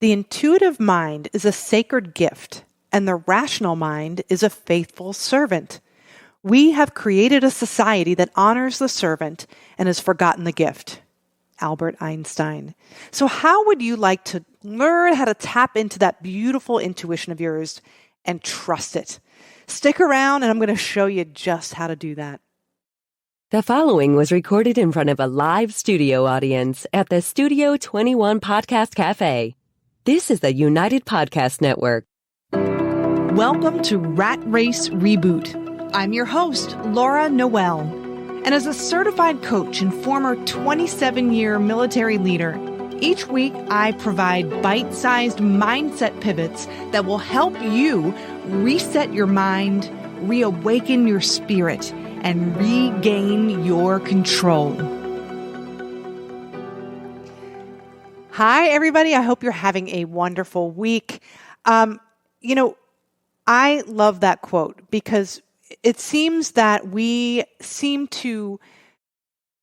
The intuitive mind is a sacred gift, and the rational mind is a faithful servant. We have created a society that honors the servant and has forgotten the gift. Albert Einstein. So how would you like to learn how to tap into that beautiful intuition of yours and trust it? Stick around and I'm going to show you just how to do that. The following was recorded in front of a live studio audience at the Studio 21 Podcast Cafe. This is the United Podcast Network. Welcome to Rat Race Reboot. I'm your host, Laura Noel. And as a certified coach and former 27-year military leader, each week I provide bite-sized mindset pivots that will help you reset your mind, reawaken your spirit, and regain your control. Hi, everybody. I hope you're having a wonderful week. I love that quote because it seems that we seem to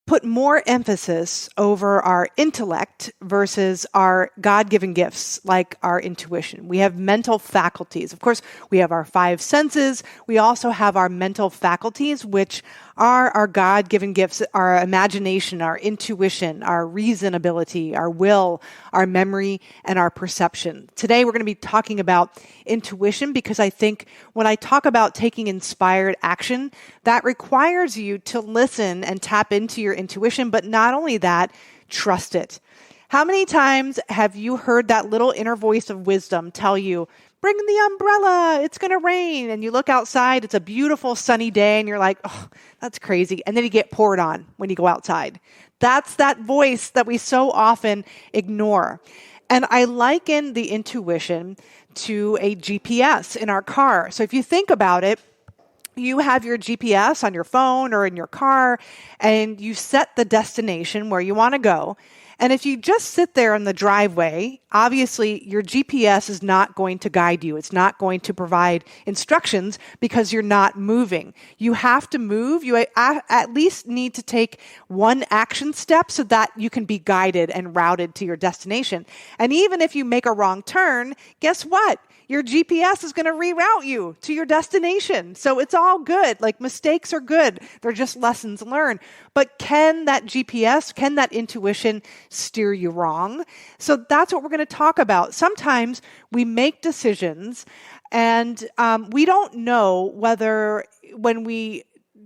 put more emphasis over our intellect versus our God-given gifts, like our intuition. We have mental faculties. Of course, we have our five senses. We also have our mental faculties, which are our God-given gifts, our imagination, our intuition, our reason ability, our will, our memory, and our perception. Today, we're going to be talking about intuition because I think when I talk about taking inspired action, that requires you to listen and tap into your intuition, but not only that, trust it. How many times have you heard that little inner voice of wisdom tell you, bring the umbrella, it's going to rain. And you look outside, it's a beautiful sunny day, and you're like, oh, that's crazy. And then you get poured on when you go outside. That's that voice that we so often ignore. And I liken the intuition to a GPS in our car. So if you think about it, you have your GPS on your phone or in your car, and you set the destination where you want to go. And if you just sit there in the driveway, obviously your GPS is not going to guide you. It's not going to provide instructions because you're not moving. You have to move. You at least need to take one action step so that you can be guided and routed to your destination. And even if you make a wrong turn, guess what? Your GPS is going to reroute you to your destination. So it's all good. Like, mistakes are good. They're just lessons learned. But can that GPS, can that intuition steer you wrong? So that's what we're going to talk about. Sometimes we make decisions and we don't know whether when we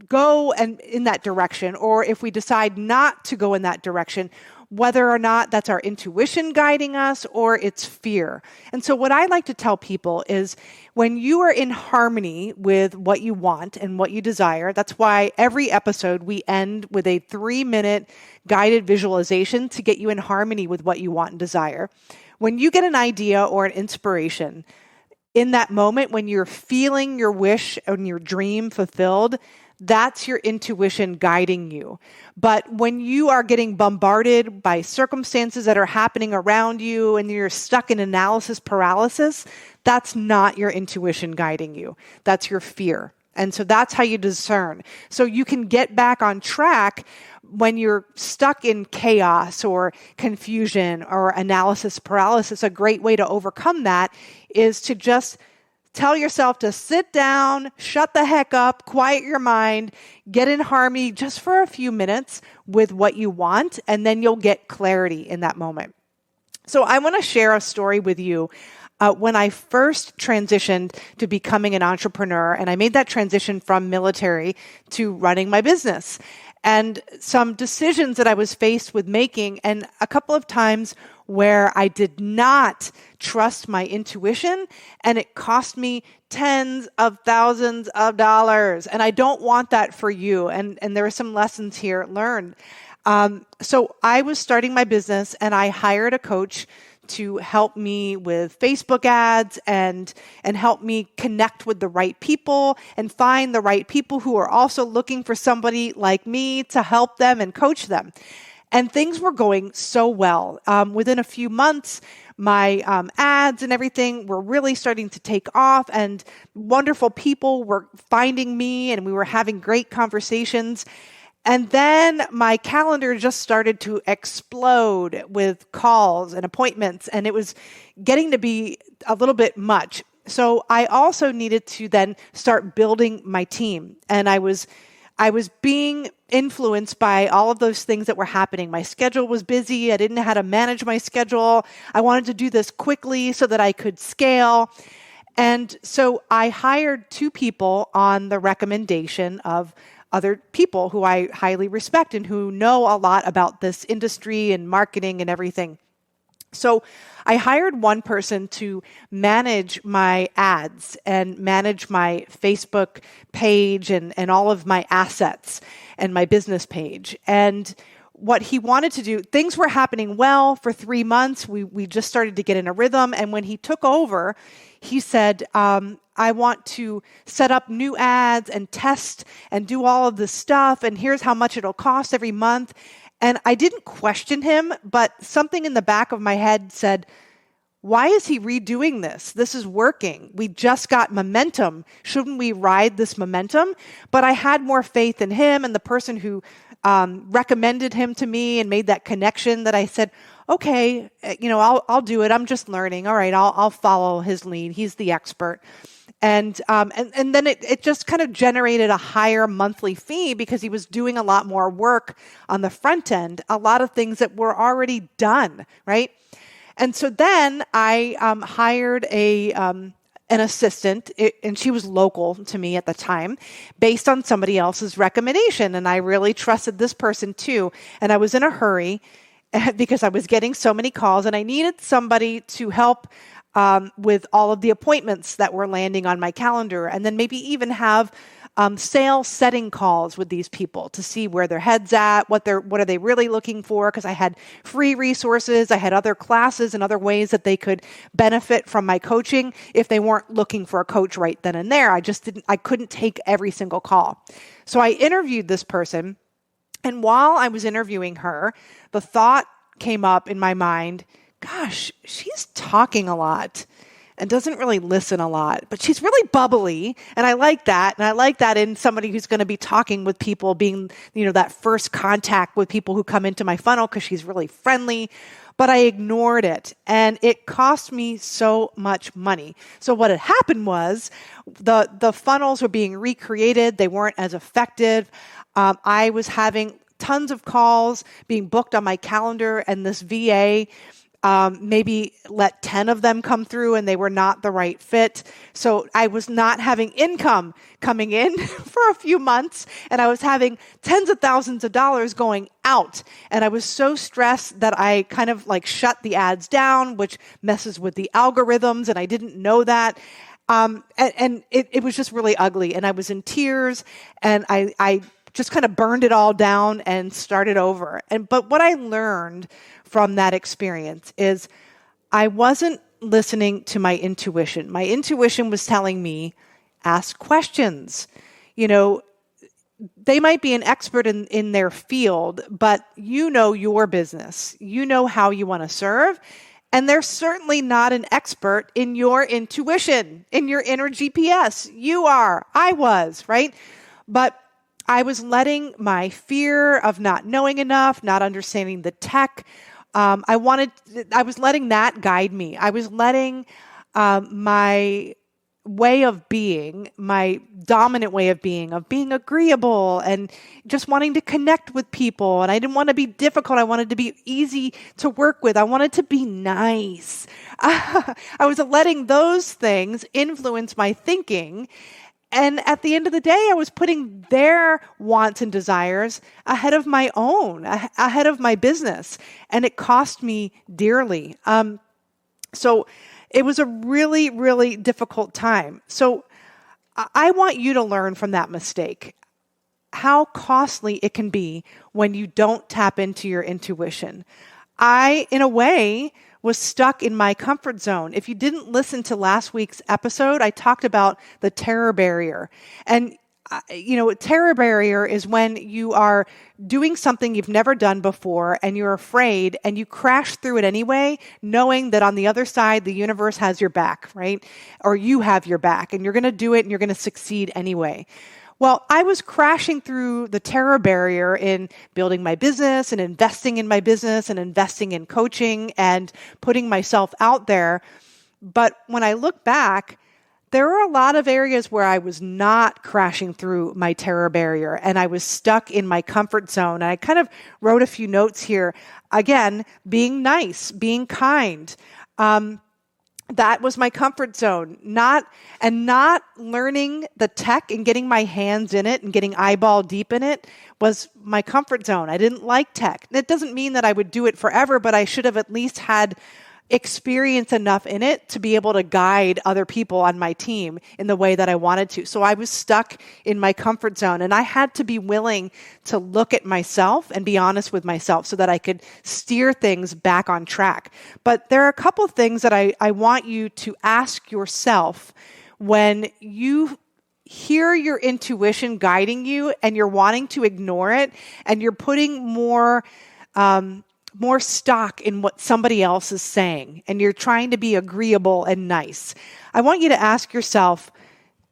go and in that direction or if we decide not to go in that direction, whether or not that's our intuition guiding us or it's fear. And so what I like to tell people is when you are in harmony with what you want and what you desire, that's why every episode we end with a 3-minute guided visualization to get you in harmony with what you want and desire. When you get an idea or an inspiration, in that moment when you're feeling your wish and your dream fulfilled, that's your intuition guiding you. But when you are getting bombarded by circumstances that are happening around you and you're stuck in analysis paralysis, that's not your intuition guiding you. That's your fear. And so that's how you discern. So you can get back on track when you're stuck in chaos or confusion or analysis paralysis. A great way to overcome that is to just tell yourself to sit down, shut the heck up, quiet your mind, get in harmony just for a few minutes with what you want, and then you'll get clarity in that moment. So I want to share a story with you. When I first transitioned to becoming an entrepreneur, and I made that transition from military to running my business, and some decisions that I was faced with making, and a couple of times where I did not trust my intuition, and it cost me tens of thousands of dollars. And I don't want that for you. And there are some lessons here learned. So I was starting my business, and I hired a coach to help me with Facebook ads and help me connect with the right people and find the right people who are also looking for somebody like me to help them and coach them. And things were going so well. Within a few months, my ads and everything were really starting to take off, and wonderful people were finding me, and we were having great conversations. And then my calendar just started to explode with calls and appointments, and it was getting to be a little bit much. So I also needed to then start building my team. And I was being influenced by all of those things that were happening. My schedule was busy. I didn't know how to manage my schedule. I wanted to do this quickly so that I could scale. And so I hired 2 people on the recommendation of other people who I highly respect and who know a lot about this industry and marketing and everything. So I hired one person to manage my ads and manage my Facebook page and all of my assets and my business page. And what he wanted to do, things were happening well for 3 months. We just started to get in a rhythm. And when he took over, he said, I want to set up new ads and test and do all of this stuff. And here's how much it'll cost every month. And I didn't question him, but something in the back of my head said, why is he redoing this? This is working. We just got momentum. Shouldn't we ride this momentum? But I had more faith in him and the person who recommended him to me and made that connection that I said, okay, I'll do it. I'm just learning. All right, I'll follow his lead. He's the expert. And then it just kind of generated a higher monthly fee because he was doing a lot more work on the front end, a lot of things that were already done, right? And so then I hired an assistant, and she was local to me at the time, based on somebody else's recommendation. And I really trusted this person too. And I was in a hurry because I was getting so many calls, and I needed somebody to help with all of the appointments that were landing on my calendar, and then maybe even have sales setting calls with these people to see where their head's at, what are they really looking for, because I had free resources, I had other classes and other ways that they could benefit from my coaching if they weren't looking for a coach right then and there. I couldn't take every single call. So I interviewed this person, and while I was interviewing her, the thought came up in my mind, gosh, she's talking a lot and doesn't really listen a lot, but she's really bubbly. And I like that. And I like that in somebody who's going to be talking with people, being, that first contact with people who come into my funnel, because she's really friendly. But I ignored it, and it cost me so much money. So what had happened was the funnels were being recreated. They weren't as effective. I was having tons of calls being booked on my calendar, and this VA maybe let 10 of them come through and they were not the right fit. So I was not having income coming in for a few months, and I was having tens of thousands of dollars going out. And I was so stressed that I kind of shut the ads down, which messes with the algorithms, and I didn't know that. And it was just really ugly, and I was in tears, and I just kind of burned it all down and started over. But what I learned from that experience is I wasn't listening to my intuition. My intuition was telling me, ask questions. They might be an expert in their field, but your business. You know how you want to serve. And they're certainly not an expert in your intuition, in your inner GPS. You are. I was, right? But I was letting my fear of not knowing enough, not understanding the tech, I was letting that guide me. I was letting my way of being, my dominant way of being agreeable and just wanting to connect with people. And I didn't want to be difficult. I wanted to be easy to work with. I wanted to be nice. I was letting those things influence my thinking. And at the end of the day, I was putting their wants and desires ahead of my own, ahead of my business. And it cost me dearly. So it was a really, really difficult time. So I want you to learn from that mistake, how costly it can be when you don't tap into your intuition. I, in a way, was stuck in my comfort zone. If you didn't listen to last week's episode, I talked about the terror barrier. And, terror barrier is when you are doing something you've never done before and you're afraid and you crash through it anyway, knowing that on the other side, the universe has your back, right? Or you have your back and you're going to do it and you're going to succeed anyway. Well, I was crashing through the terror barrier in building my business and investing in my business and investing in coaching and putting myself out there. But when I look back, there were a lot of areas where I was not crashing through my terror barrier and I was stuck in my comfort zone. And I kind of wrote a few notes here. Again, being nice, being kind. That was my comfort zone. Not learning the tech and getting my hands in it and getting eyeball deep in it was my comfort zone. I didn't like tech. That doesn't mean that I would do it forever, but I should have at least had experience enough in it to be able to guide other people on my team in the way that I wanted to. So I was stuck in my comfort zone, and I had to be willing to look at myself and be honest with myself so that I could steer things back on track. But there are a couple of things that I want you to ask yourself when you hear your intuition guiding you and you're wanting to ignore it and you're putting more stock in what somebody else is saying, and you're trying to be agreeable and nice. I want you to ask yourself,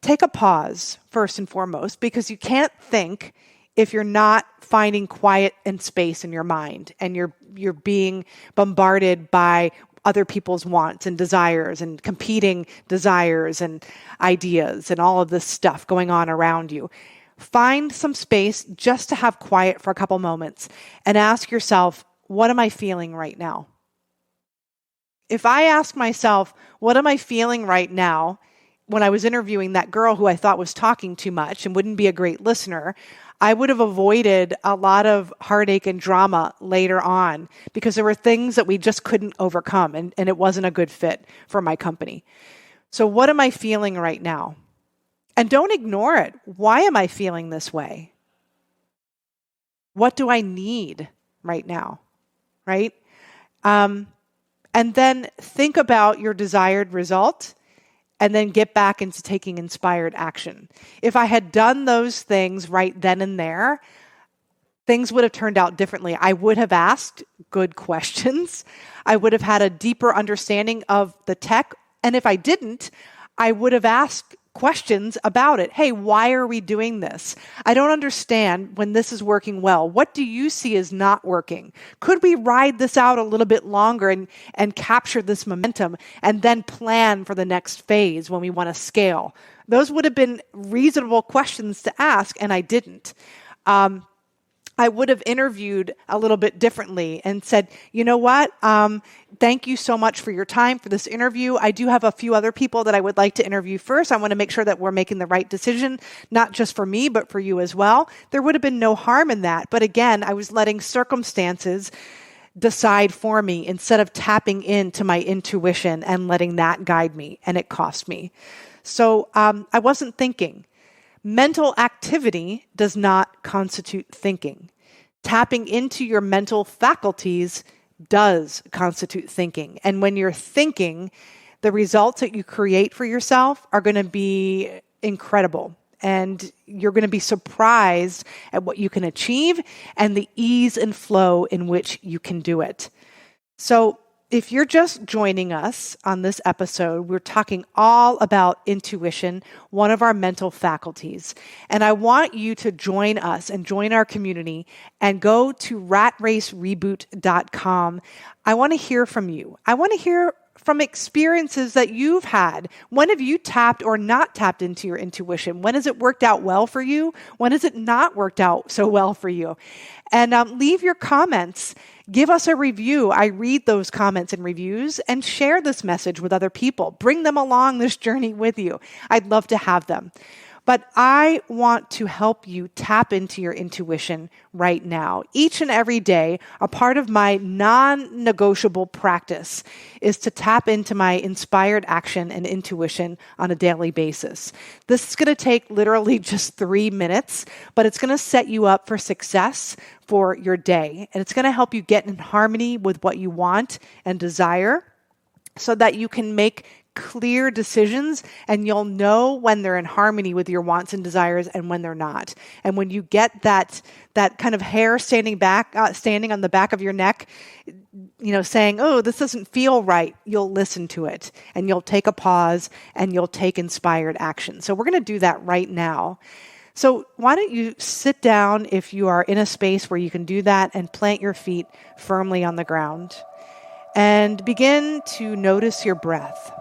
take a pause first and foremost, because you can't think if you're not finding quiet and space in your mind, and you're being bombarded by other people's wants and desires and competing desires and ideas and all of this stuff going on around you. Find some space just to have quiet for a couple moments and ask yourself, what am I feeling right now? If I ask myself, what am I feeling right now, when I was interviewing that girl who I thought was talking too much and wouldn't be a great listener, I would have avoided a lot of heartache and drama later on because there were things that we just couldn't overcome, and it wasn't a good fit for my company. So what am I feeling right now? And don't ignore it. Why am I feeling this way? What do I need right now? Right? And then think about your desired result and then get back into taking inspired action. If I had done those things right then and there, things would have turned out differently. I would have asked good questions. I would have had a deeper understanding of the tech. And if I didn't, I would have asked questions about it. Hey, why are we doing this? I don't understand when this is working well. What do you see as not working? Could we ride this out a little bit longer and capture this momentum and then plan for the next phase when we want to scale? Those would have been reasonable questions to ask, and I didn't. I would have interviewed a little bit differently and said, you know what? Thank you so much for your time for this interview. I do have a few other people that I would like to interview first. I want to make sure that we're making the right decision, not just for me, but for you as well. There would have been no harm in that. But again, I was letting circumstances decide for me instead of tapping into my intuition and letting that guide me. And it cost me. So I wasn't thinking. Mental activity does not constitute thinking. Tapping into your mental faculties does constitute thinking. And when you're thinking, the results that you create for yourself are going to be incredible. And you're going to be surprised at what you can achieve and the ease and flow in which you can do it. So if you're just joining us on this episode, we're talking all about intuition, one of our mental faculties. And I want you to join us and join our community and go to ratracereboot.com. I want to hear from you. I want to hear from experiences that you've had. When have you tapped or not tapped into your intuition? When has it worked out well for you? When has it not worked out so well for you? And leave your comments. Give us a review. I read those comments and reviews and share this message with other people. Bring them along this journey with you. I'd love to have them. But I want to help you tap into your intuition right now. Each and every day, a part of my non-negotiable practice is to tap into my inspired action and intuition on a daily basis. This is going to take literally just 3 minutes, but it's going to set you up for success for your day. And it's going to help you get in harmony with what you want and desire so that you can make clear decisions, and you'll know when they're in harmony with your wants and desires and when they're not. And when you get that kind of hair standing on the back of your neck, saying, oh, this doesn't feel right, you'll listen to it and you'll take a pause and you'll take inspired action. So we're going to do that right now. So why don't you sit down if you are in a space where you can do that and plant your feet firmly on the ground and begin to notice your breath.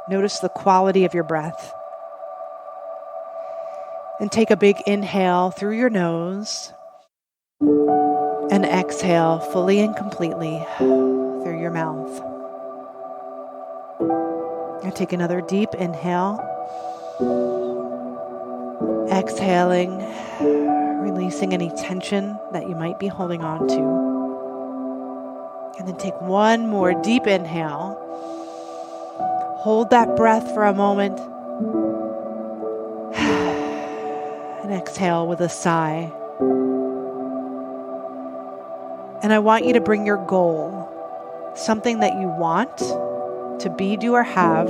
Notice the quality of your breath. And take a big inhale through your nose and exhale fully and completely through your mouth. And take another deep inhale. Exhaling, releasing any tension that you might be holding on to. And then take one more deep inhale. Hold that breath for a moment. And exhale with a sigh. And I want you to bring your goal, something that you want to be, do, or have,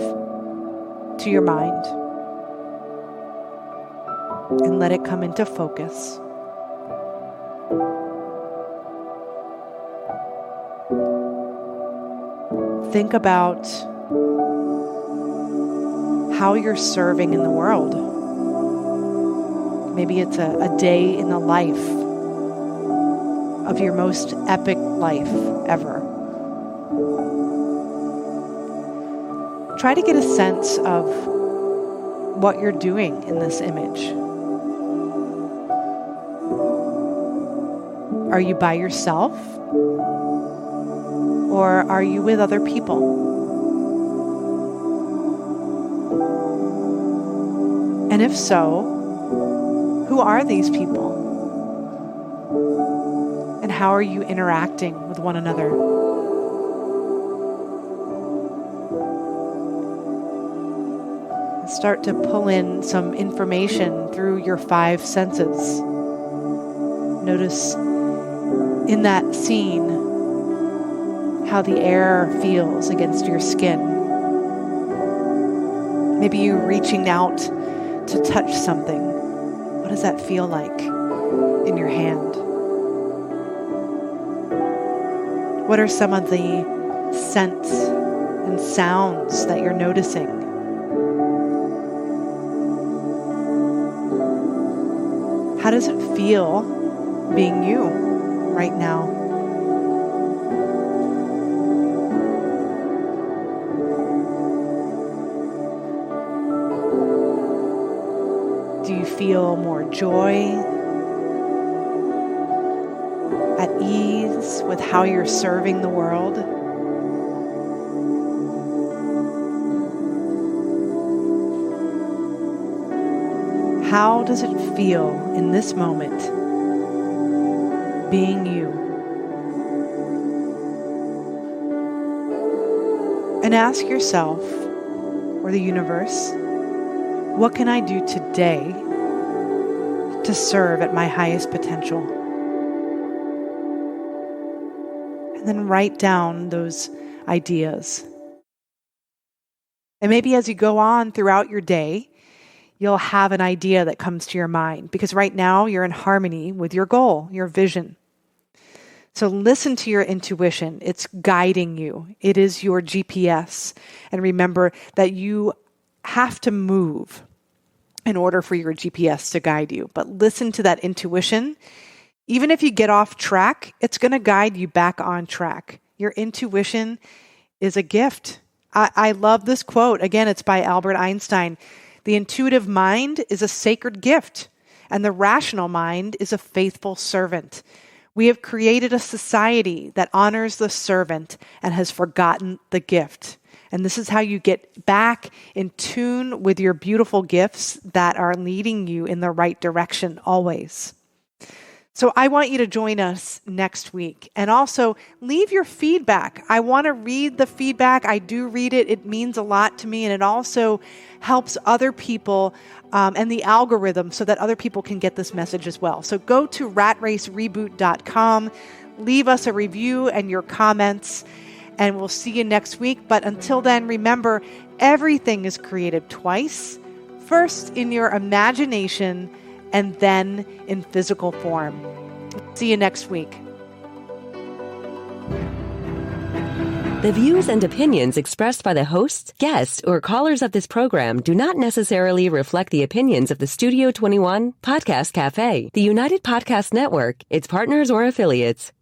to your mind. And let it come into focus. Think about how you're serving in the world. Maybe it's a day in the life of your most epic life ever. Try to get a sense of what you're doing in this image. Are you by yourself? Or are you with other people? And if so, who are these people? And how are you interacting with one another? Start to pull in some information through your 5 senses. Notice in that scene how the air feels against your skin. Maybe you're reaching out to touch something. What does that feel like in your hand? What are some of the scents and sounds that you're noticing? How does it feel being you right now? Do you feel more joy, at ease with how you're serving the world? How does it feel in this moment, being you? And ask yourself, or the universe, what can I do today to serve at my highest potential? And then write down those ideas. And maybe as you go on throughout your day, you'll have an idea that comes to your mind, because right now you're in harmony with your goal, your vision. So listen to your intuition. It's guiding you. It is your GPS. And remember that you have to move in order for your GPS to guide you. But listen to that intuition. Even if you get off track, it's going to guide you back on track. Your intuition is a gift. I love this quote. Again, it's by Albert Einstein. The intuitive mind is a sacred gift, and the rational mind is a faithful servant. We have created a society that honors the servant and has forgotten the gift. And this is how you get back in tune with your beautiful gifts that are leading you in the right direction always. So I want you to join us next week, and also leave your feedback. I want to read the feedback. I do read it. It means a lot to me, and it also helps other people and the algorithm so that other people can get this message as well. So go to ratracereboot.com, leave us a review and your comments, and we'll see you next week. But until then, remember, everything is created twice, first in your imagination and then in physical form. See you next week. The views and opinions expressed by the hosts, guests, or callers of this program do not necessarily reflect the opinions of the Studio 21 Podcast Cafe, the United Podcast Network, its partners, or affiliates.